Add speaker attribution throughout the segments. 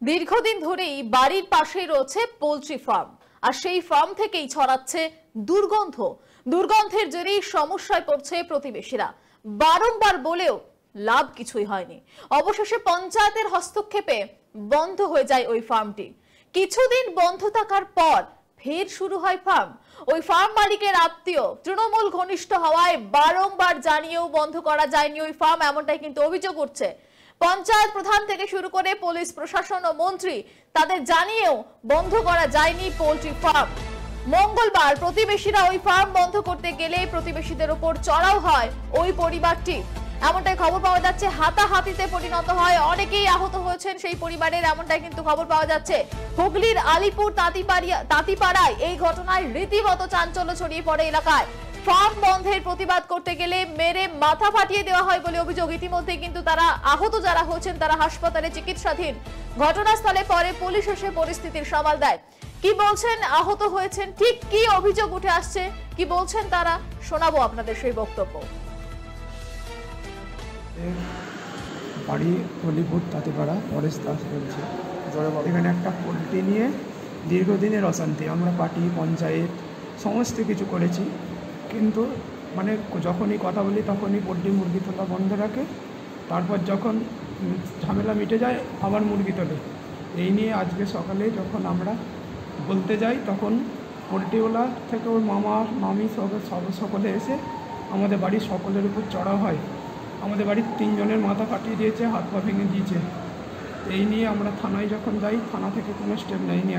Speaker 1: দীর্ঘদিন ধরেই বাড়ির পাশেই রয়েছে পোল্ট্রি ফার্ম, আর সেই ফার্ম থেকেই ছড়াচ্ছে দুর্গন্ধের জেরেই সমস্যায় পড়ছে প্রতিবেশীরা। বারংবার বলেও লাভ কিছুই হয়নি। অবশেষে পঞ্চায়েতের হস্তক্ষেপে বন্ধ হয়ে যায় ওই ফার্মটি। কিছুদিন বন্ধ থাকার পর ফের শুরু হয় ফার্ম। ওই ফার্ম মালিকের আত্মীয় তৃণমূল ঘনিষ্ঠ হওয়ায় বারংবার জানিয়েও বন্ধ করা যায়নি ওই ফার্ম, এমনটাই কিন্তু অভিযোগ উঠছে। পঞ্চায়েত প্রধান থেকে শুরু করে পুলিশ প্রশাসন ও মন্ত্রী তাদের জানিয়েও বন্ধ করা যায়নি পোল্ট্রি ফার্ম। মঙ্গলবার প্রতিবেশীরা ওই ফার্ম বন্ধ করতে গেলে প্রতিবেশীদের উপর চড়াও হয় ওই পরিবারটি। এমনটাই খবর পাওয়া যাচ্ছে। হাতাহাতিতে পরিণত হয়, অনেকেই আহত হয়েছেন সেই পরিবারের, এমনটাই কিন্তু খবর পাওয়া যাচ্ছে। হুগলির আলিপুর তাঁতিপাড়ায় এই ঘটনায় রীতিমতো চাঞ্চল্য ছড়িয়ে পড়ে এলাকায়। ফার্ম বন্ধের প্রতিবাদ করতে গেলে মেরে মাথা ফাটিয়ে দেওয়া হয় বলে অভিযোগ। ইতিমধ্যে কিন্তু তারা আহত যারা হয়েছেন তারা হাসপাতালে চিকিৎসাধীন। ঘটনাস্থলে পরে পুলিশ এসে পরিস্থিতির সামাল দেয়। কি বলছেন আহত হয়েছেন, ঠিক কি অভিযোগ উঠে আসছে, কি বলছেন তারা, শোনাবো আপনাদের সেই বক্তব্য।
Speaker 2: বাড়ি আলিপুর তাঁতিপাড়া, পরেশ দাস বলছে। এখানে একটা পোল্ট্রি নিয়ে দীর্ঘদিনের অশান্তি। আমরা পার্টি, পঞ্চায়েত সমস্ত কিছু করেছি, কিন্তু মানে যখনই কথা বলি তখনই পোল্ট্রি মুরগি তোলা বন্ধ রাখে। তারপর যখন ঝামেলা মিটে যায় আবার মুরগি তোলে। এই নিয়ে আজকে সকালে যখন আমরা বলতে যাই তখন পোল্ট্রিওয়ালা থেকে ওর মামা মামি সকলে এসে আমাদের বাড়ির সকলের উপর চড়া হয়। আমাদের বাড়ির 3 জনের মাথা কাটিয়ে দিয়েছে, হাত পা ভেঙে দিয়েছে। এই নিয়ে আমরা থানায় যখন যাই থানা থেকে কোনো স্টেপ নেয়নি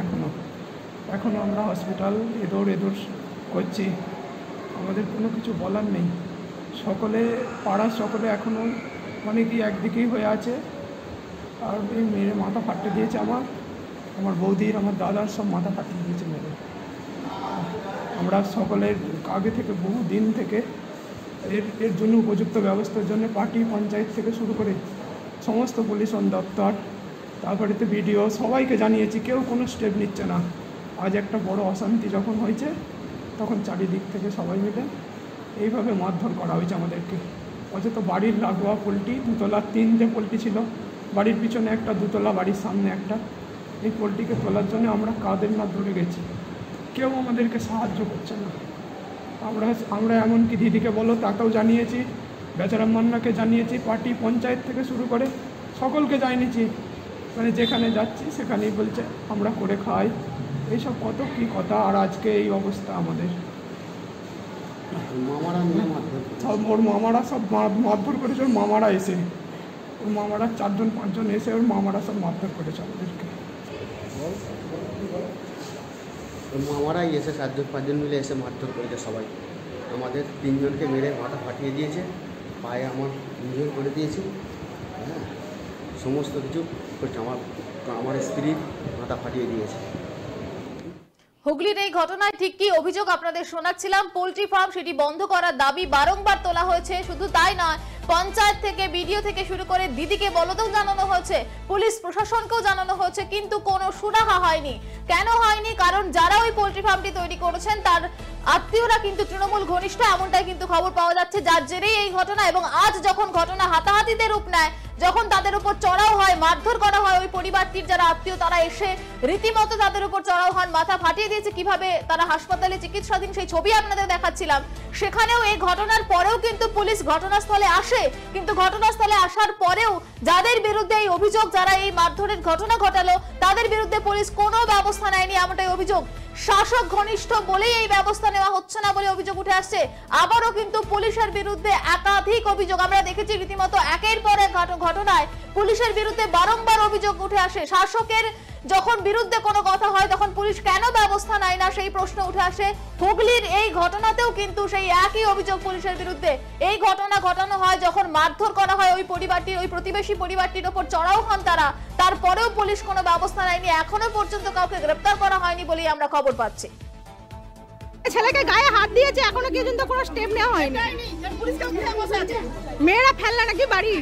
Speaker 2: এখনও আমরা হসপিটাল এদোর করছি। আমাদের কোনো কিছু বলার নেই। পাড়ার সকলে এখনও মানে কি একদিকেই হয়ে আছে। আর এই মেয়ের মাথা ফাটিয়ে দিয়েছে, আমার বৌদির, আমার দাদার সব মাথা ফাটিয়ে দিয়েছে মেরে। আমরা সকলের আগে থেকে বহু দিন থেকে এর জন্য উপযুক্ত ব্যবস্থার জন্য পার্টি, পঞ্চায়েত থেকে শুরু করে সমস্ত পুলিশ দপ্তর, তারপরে তো বিডিও সবাইকে জানিয়েছি, কেউ কোনো স্টেপ নিচ্ছে না। আজ একটা বড় অশান্তি যখন হয়েছে তখন চারিদিক থেকে সবাই মিলে এইভাবে মারধর করা হয়েছে আমাদেরকে। অথচ বাড়ির লাগোয়া পোল্ট্রি, 3টে পোল্ট্রি ছিল, বাড়ির পিছনে একটা, 2তলা, বাড়ির সামনে একটা। এই পোল্ট্রিকে তোলার জন্য আমরা কাদের না ধরে গেছি, কেউ আমাদেরকে সাহায্য করছে না। আমরা এমনকি দিদিকে বলো তাকেও জানিয়েছি, বেচারাম মান্নাকে জানিয়েছি, পার্টি, পঞ্চায়েত থেকে শুরু করে সকলকে জানিয়েছি। মানে যেখানে যাচ্ছি সেখানেই বলছে আমরা করে খাই, এইসব কত কি কথা। আর আজকে এই অবস্থা আমাদের। ওর মামারা সব মারধর করেছে, ওর মামারা এসে, ওর মামারা 4-5 এসে ওর মামারা সব মারধর করেছে আমাদেরকে।
Speaker 3: ওর মামারাই এসে 4-5 মিলে এসে মারধর করেছে সবাই। আমাদের 3 জনকে মেরে মাথা ফাটিয়ে দিয়েছে, পায়ে আমার ইনজুরি করে দিয়েছে। হ্যাঁ, সমস্ত কিছু করছে। আমার স্ত্রীর মাথা ফাটিয়ে দিয়েছে।
Speaker 1: হুগলির এই ঘটনায় ঠিক কি অভিযোগ আপনাদের শোনাচ্ছিলাম। পোল্ট্রি ফার্ম সেটি বন্ধ করার দাবি বারংবার তোলা হয়েছে। শুধু তাই নয়, পঞ্চায়েত থেকে, বিডিও থেকে শুরু করে দিদিকে বলতেও জানানো হয়েছে, পুলিশ প্রশাসনকেও জানানো হয়েছে, কিন্তু কোনো সুরাহা হয়নি। কেন হয়নি? কারণ যারা ওই পোল্ট্রি ফার্মটি তৈরি করেছেন তার আত্মীয়রা কিন্তু তৃণমূল ঘনিষ্ঠ, এমনটাই কিন্তু খবর পাওয়া যাচ্ছে। যার জেরেই এই ঘটনা। এবং আজ যখন ঘটনা হাতাহাতিতে রূপ নেয়, যখন তাদের উপর চড়াও হয়, মারধর করা হয়, ওই পরিবারটির যারা আত্মীয় তারা এসে রীতিমতো তাদের উপর চড়াও হন, মাথা ফাটিয়ে দিয়েছে, কিভাবে তারা হাসপাতালে চিকিৎসাধীন সেই ছবি আপনাদের দেখাচ্ছিলাম। সেখানেও এই ঘটনার পরেও কিন্তু পুলিশ ঘটনাস্থলে আসে, কিন্তু ঘটনাস্থলে আসার পরেও যাদের বিরুদ্ধে এই অভিযোগ, যারা এই মারধরের ঘটনা ঘটালো, তাদের বিরুদ্ধে পুলিশ কোনো ব্যবস্থা নেয়নি, এমনটাই অভিযোগ। শাসক ঘনিষ্ঠ বলেই এই ব্যবস্থা নেওয়া হচ্ছে না বলে অভিযোগ উঠে আসছে। আবারও কিন্তু পুলিশের বিরুদ্ধে একাধিক অভিযোগ আমরা দেখেছি। রীতিমতো একের পর এক ঘটনায় পুলিশের বিরুদ্ধে বারংবার অভিযোগ উঠে আসে। শাসকের যখন বিরুদ্ধে কোনো কথা হয় তখন পুলিশ কেন ব্যবস্থা নেয় না সেই প্রশ্ন উঠে আসে। হুগলির এই ঘটনাতেও কিন্তু সেই একই অভিযোগ পুলিশের বিরুদ্ধে। এই ঘটনা ঘটানো হয় যখন মারধর করা হয় ওই পরিবারটির, ওই প্রতিবেশী পরিবারটির ওপর চড়াও হন তারা, তারপরেও পুলিশ কোনো ব্যবস্থা নেয়নি। এখনো পর্যন্ত কাউকে গ্রেফতার করা হয়নি বলেই আমরা খবর পাচ্ছি।
Speaker 4: ছেলেকে গায়ে হাত দিয়েছে, এখনো পর্যন্ত কোনো স্টেপ নেওয়া হয়নি। মেয়েরা ফেললা নাকি বাড়ি।